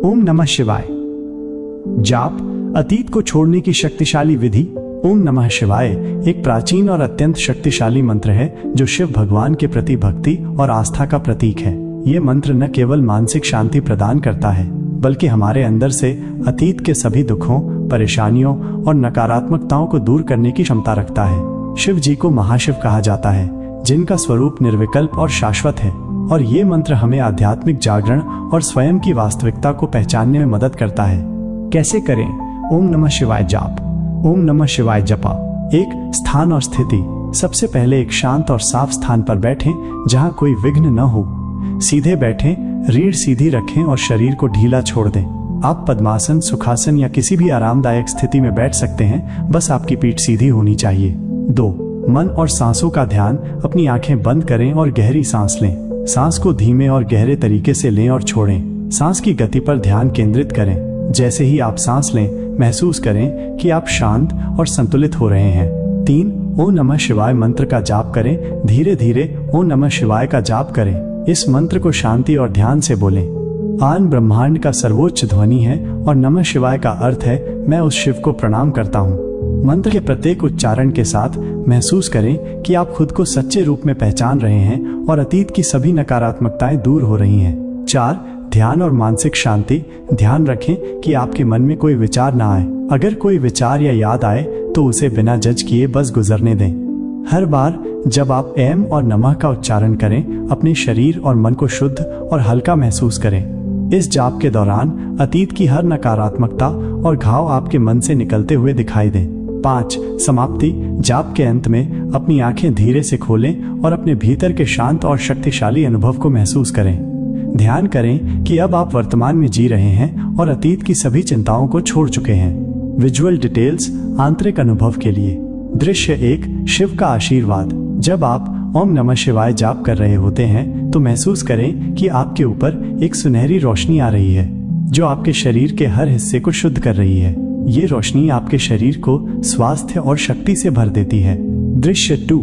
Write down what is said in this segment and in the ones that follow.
ओम नमः शिवाय। जाप, अतीत को छोड़ने की शक्तिशाली विधि। ओम नमः शिवाय एक प्राचीन और अत्यंत शक्तिशाली मंत्र है जो शिव भगवान के प्रति भक्ति और आस्था का प्रतीक है। ये मंत्र न केवल मानसिक शांति प्रदान करता है बल्कि हमारे अंदर से अतीत के सभी दुखों, परेशानियों और नकारात्मकताओं को दूर करने की क्षमता रखता है। शिव जी को महाशिव कहा जाता है, जिनका स्वरूप निर्विकल्प और शाश्वत है, और ये मंत्र हमें आध्यात्मिक जागरण और स्वयं की वास्तविकता को पहचानने में मदद करता है। कैसे करें ओम नमः शिवाय जाप? ओम नमः शिवाय जपा। एक, स्थान और स्थिति। सबसे पहले एक शांत और साफ स्थान पर बैठें जहां कोई विघ्न न हो। सीधे बैठें, रीढ़ सीधी रखें और शरीर को ढीला छोड़ दें। आप पद्मासन, सुखासन या किसी भी आरामदायक स्थिति में बैठ सकते हैं, बस आपकी पीठ सीधी होनी चाहिए। 2, मन और सांसों का ध्यान। अपनी आंखें बंद करें और गहरी सांस लें। सांस को धीमे और गहरे तरीके से लें और छोड़ें। सांस की गति पर ध्यान केंद्रित करें। जैसे ही आप सांस लें, महसूस करें कि आप शांत और संतुलित हो रहे हैं। 3, ओम नमः शिवाय मंत्र का जाप करें। धीरे धीरे ओम नमः शिवाय का जाप करें। इस मंत्र को शांति और ध्यान से बोलें। आन ब्रह्मांड का सर्वोच्च ध्वनि है और नमः शिवाय का अर्थ है मैं उस शिव को प्रणाम करता हूँ। मंत्र के प्रत्येक उच्चारण के साथ महसूस करें कि आप खुद को सच्चे रूप में पहचान रहे हैं और अतीत की सभी नकारात्मकताएं दूर हो रही हैं। 4, ध्यान और मानसिक शांति। ध्यान रखें कि आपके मन में कोई विचार ना आए। अगर कोई विचार या याद आए तो उसे बिना जज किए बस गुजरने दें। हर बार जब आप एम और नमः का उच्चारण करें, अपने शरीर और मन को शुद्ध और हल्का महसूस करें। इस जाप के दौरान अतीत की हर नकारात्मकता और घाव आपके मन से निकलते हुए दिखाई दें। 5, समाप्ति। जाप के अंत में अपनी आंखें धीरे से खोलें और अपने भीतर के शांत और शक्तिशाली अनुभव को महसूस करें। ध्यान करें कि अब आप वर्तमान में जी रहे हैं और अतीत की सभी चिंताओं को छोड़ चुके हैं। विजुअल डिटेल्स, आंतरिक अनुभव के लिए। दृश्य 1, शिव का आशीर्वाद। जब आप ओम नमः शिवाय जाप कर रहे होते हैं तो महसूस करें कि आपके ऊपर एक सुनहरी रोशनी आ रही है जो आपके शरीर के हर हिस्से को शुद्ध कर रही है। ये रोशनी आपके शरीर को स्वास्थ्य और शक्ति से भर देती है। दृश्य 2,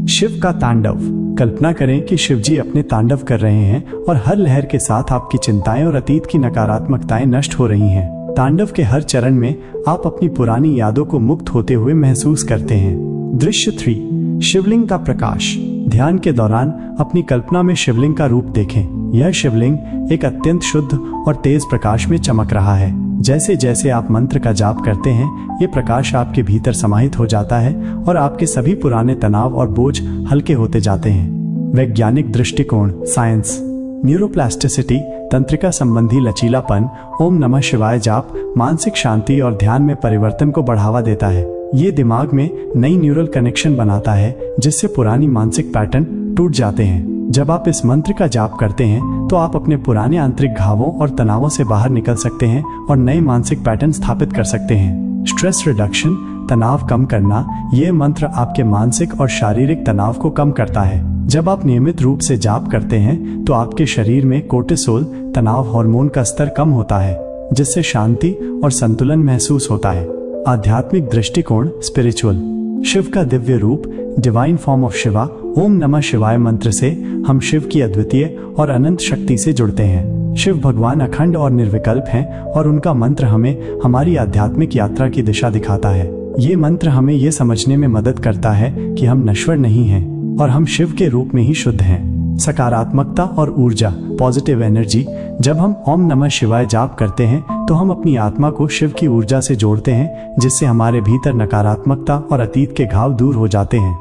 शिव का तांडव। कल्पना करें कि शिव जी अपने तांडव कर रहे हैं और हर लहर के साथ आपकी चिंताएं और अतीत की नकारात्मकताएं नष्ट हो रही हैं। तांडव के हर चरण में आप अपनी पुरानी यादों को मुक्त होते हुए महसूस करते हैं। दृश्य 3, शिवलिंग का प्रकाश। ध्यान के दौरान अपनी कल्पना में शिवलिंग का रूप देखें। यह शिवलिंग एक अत्यंत शुद्ध और तेज प्रकाश में चमक रहा है। जैसे जैसे आप मंत्र का जाप करते हैं, ये प्रकाश आपके भीतर समाहित हो जाता है और आपके सभी पुराने तनाव और बोझ हल्के होते जाते हैं। वैज्ञानिक दृष्टिकोण, साइंस। न्यूरोप्लास्टिसिटी, तंत्रिका संबंधी लचीलापन। ओम नमः शिवाय जाप मानसिक शांति और ध्यान में परिवर्तन को बढ़ावा देता है। ये दिमाग में नई न्यूरल कनेक्शन बनाता है जिससे पुरानी मानसिक पैटर्न टूट जाते हैं। जब आप इस मंत्र का जाप करते हैं तो आप अपने पुराने आंतरिक घावों और तनावों से बाहर निकल सकते हैं और नए मानसिक पैटर्न स्थापित कर सकते हैं। स्ट्रेस रिडक्शन, तनाव कम करना। यह मंत्र आपके मानसिक और शारीरिक तनाव को कम करता है। जब आप नियमित रूप से जाप करते हैं तो आपके शरीर में कोर्टिसोल, तनाव हार्मोन का स्तर कम होता है, जिससे शांति और संतुलन महसूस होता है। आध्यात्मिक दृष्टिकोण, स्पिरिचुअल। शिव का दिव्य रूप, डिवाइन फॉर्म ऑफ शिवा। ओम नमः शिवाय मंत्र से हम शिव की अद्वितीय और अनंत शक्ति से जुड़ते हैं। शिव भगवान अखंड और निर्विकल्प हैं और उनका मंत्र हमें हमारी आध्यात्मिक यात्रा की दिशा दिखाता है। ये मंत्र हमें ये समझने में मदद करता है कि हम नश्वर नहीं हैं और हम शिव के रूप में ही शुद्ध हैं। सकारात्मकता और ऊर्जा, पॉजिटिव एनर्जी। जब हम ओम नमः शिवाय जाप करते हैं तो हम अपनी आत्मा को शिव की ऊर्जा से जोड़ते हैं, जिससे हमारे भीतर नकारात्मकता और अतीत के घाव दूर हो जाते हैं।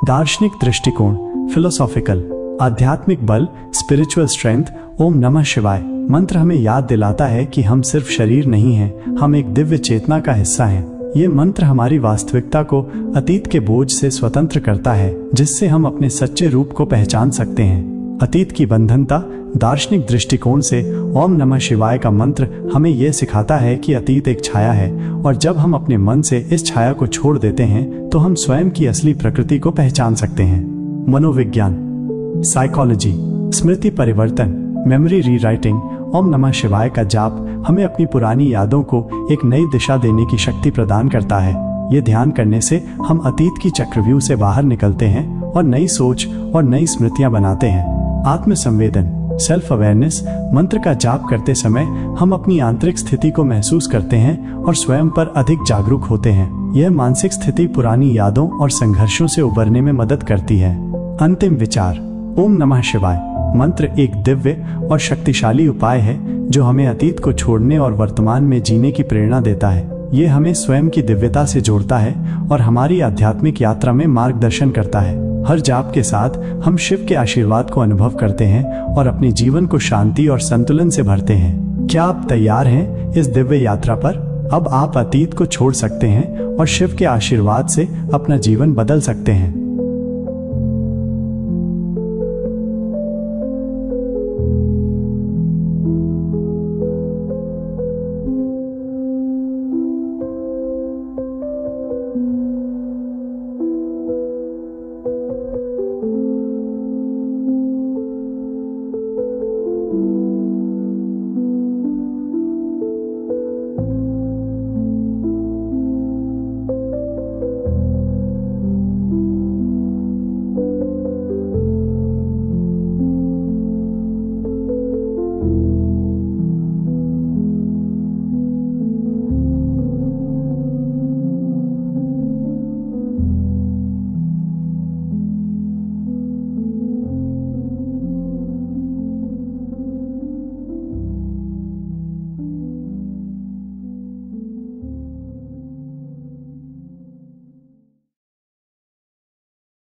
दार्शनिक दृष्टिकोण, फिलोसॉफिकल। आध्यात्मिक बल, स्पिरिचुअल स्ट्रेंथ। ओम नमः शिवाय मंत्र हमें याद दिलाता है कि हम सिर्फ शरीर नहीं हैं, हम एक दिव्य चेतना का हिस्सा हैं। ये मंत्र हमारी वास्तविकता को अतीत के बोझ से स्वतंत्र करता है, जिससे हम अपने सच्चे रूप को पहचान सकते हैं। अतीत की बंधनता। दार्शनिक दृष्टिकोण से ओम नमः शिवाय का मंत्र हमें यह सिखाता है कि अतीत एक छाया है और जब हम अपने मन से इस छाया को छोड़ देते हैं तो हम स्वयं की असली प्रकृति को पहचान सकते हैं। मनोविज्ञान, साइकोलॉजी। स्मृति परिवर्तन, मेमोरी रीराइटिंग। ओम नमः शिवाय का जाप हमें अपनी पुरानी यादों को एक नई दिशा देने की शक्ति प्रदान करता है। ये ध्यान करने से हम अतीत की चक्रव्यूह से बाहर निकलते हैं और नई सोच और नई स्मृतियां बनाते हैं। आत्मसंवेदन, सेल्फ अवेयरनेस मंत्र का जाप करते समय हम अपनी आंतरिक स्थिति को महसूस करते हैं और स्वयं पर अधिक जागरूक होते हैं। यह मानसिक स्थिति पुरानी यादों और संघर्षों से उबरने में मदद करती है। अंतिम विचार। ओम नमः शिवाय मंत्र एक दिव्य और शक्तिशाली उपाय है जो हमें अतीत को छोड़ने और वर्तमान में जीने की प्रेरणा देता है। ये हमें स्वयं की दिव्यता से जोड़ता है और हमारी आध्यात्मिक यात्रा में मार्गदर्शन करता है। हर जाप के साथ हम शिव के आशीर्वाद को अनुभव करते हैं और अपने जीवन को शांति और संतुलन से भरते हैं। क्या आप तैयार हैं इस दिव्य यात्रा पर? अब आप अतीत को छोड़ सकते हैं और शिव के आशीर्वाद से अपना जीवन बदल सकते हैं।